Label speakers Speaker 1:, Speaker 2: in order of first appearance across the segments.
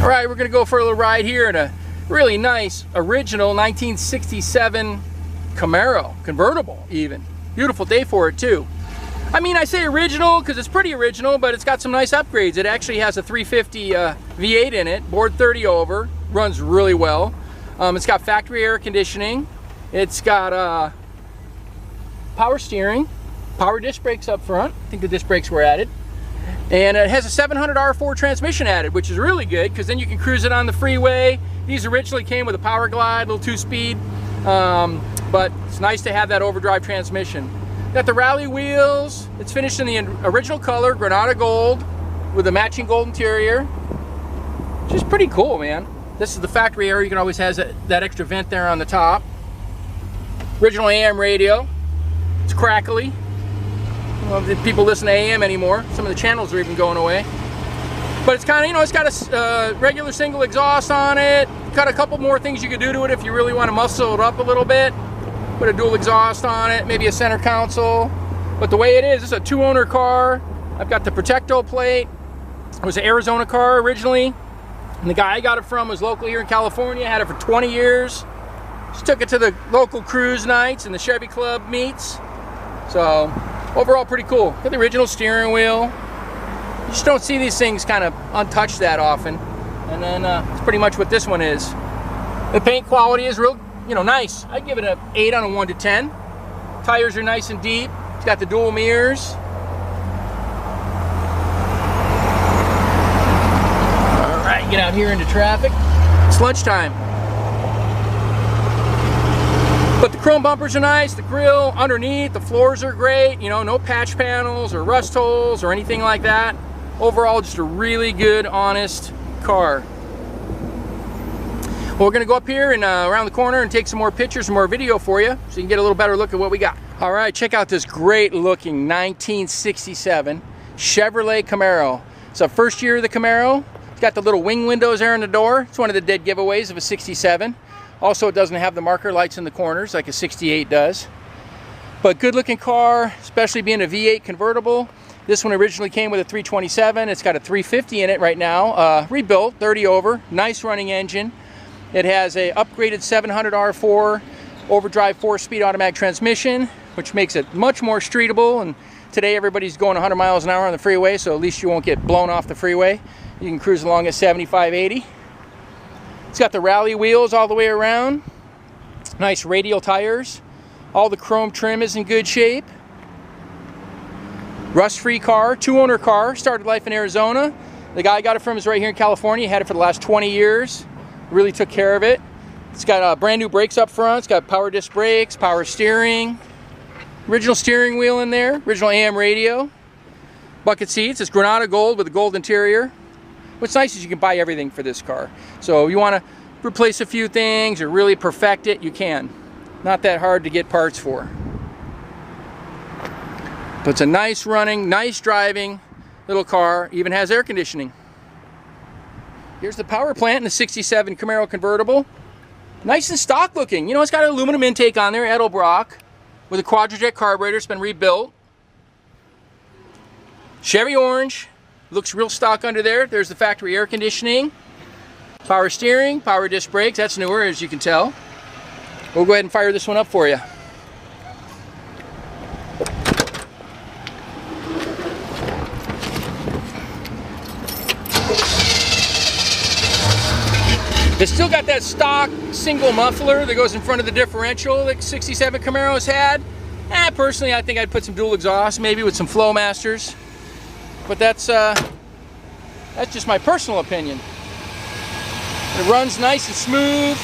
Speaker 1: All right, we're gonna go for a little ride here in a really nice original 1967 Camaro Convertible even. Beautiful day for it too. I mean, I say original because it's pretty original, but it's got some nice upgrades. It actually has a 350 V8 in it, bored 30 over, runs really well. It's got factory air conditioning. It's got power steering, power disc brakes up front. I think the disc brakes were added. And it has a 700 R4 transmission added, which is really good because then you can cruise it on the freeway. These originally came with a power glide, little 2-speed, but it's nice to have that overdrive transmission. Got the rally wheels. It's finished in the original color, Granada Gold, with a matching gold interior, which is pretty cool, man. This is the factory area. You can always have that extra vent there on the top. Original AM radio. It's crackly. I don't know if people listen to AM anymore. Some of the channels are even going away. But it's kind of, you know, it's got a regular single exhaust on it. Got a couple more things you could do to it if you really want to muscle it up a little bit. Put a dual exhaust on it, maybe a center console. But the way it is, it's a 2-owner car. I've got the Protecto plate. It was an Arizona car originally. And the guy I got it from was local here in California. Had it for 20 years. Just took it to the local cruise nights and the Chevy Club meets. So overall pretty cool. Got the original steering wheel. You just don't see these things kind of untouched that often. And then that's pretty much what this one is. The paint quality is real, you know, nice. I'd give it an 8 on a 1 to 10. Tires are nice and deep. It's got the dual mirrors. All right, get out here into traffic. It's lunchtime. But the chrome bumpers are nice, the grille underneath, the floors are great, you know, no patch panels or rust holes or anything like that. Overall, just a really good, honest car. Well, we're gonna go up here and around the corner and take some more pictures, some more video for you, so you can get a little better look at what we got. All right, check out this great looking 1967 Chevrolet Camaro. It's the first year of the Camaro. It's got the little wing windows there in the door. It's one of the dead giveaways of a 67. Also, it doesn't have the marker lights in the corners like a 68 does. But good looking car, especially being a V8 convertible. This one originally came with a 327. It's got a 350 in it right now. Rebuilt, 30 over, nice running engine. It has a upgraded 700 R4 overdrive 4-speed automatic transmission, which makes it much more streetable. And today everybody's going 100 miles an hour on the freeway, so at least you won't get blown off the freeway. You can cruise along at 75, 80. It's got the rally wheels all the way around. Nice radial tires. All the chrome trim is in good shape. Rust-free car, 2-owner car. Started life in Arizona. The guy I got it from is right here in California. He had it for the last 20 years. Really took care of it. It's got brand new brakes up front. It's got power disc brakes, power steering. Original steering wheel in there. Original AM radio. Bucket seats. It's Granada Gold with a gold interior. What's nice is you can buy everything for this car. So if you want to replace a few things or really perfect it, you can. Not that hard to get parts for. But it's a nice running, nice driving little car. Even has air conditioning. Here's the power plant in the 67 Camaro Convertible. Nice and stock looking. You know, it's got an aluminum intake on there, Edelbrock, with a Quadrajet Carburetor. It's been rebuilt. Chevy orange. Looks real stock under there. There's the factory air conditioning. Power steering, power disc brakes. That's newer, as you can tell. We'll go ahead and fire this one up for you. It's still got that stock single muffler that goes in front of the differential that 67 Camaros had. Personally, I think I'd put some dual exhaust, maybe with some Flowmasters. But that's just my personal opinion. It runs nice and smooth,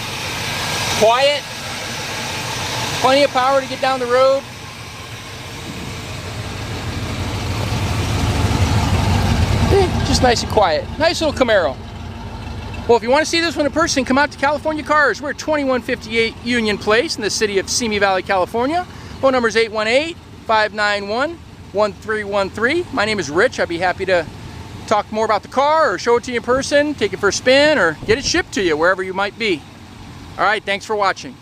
Speaker 1: quiet, plenty of power to get down the road. Just nice and quiet. Nice little Camaro. Well, if you want to see this one in person, come out to California Cars. We're at 2158 Union Place in the city of Simi Valley, California. Phone number is 818-591-1313. My name is Rich. I'd be happy to talk more about the car or show it to you in person, take it for a spin, or get it shipped to you wherever you might be. All right, thanks for watching.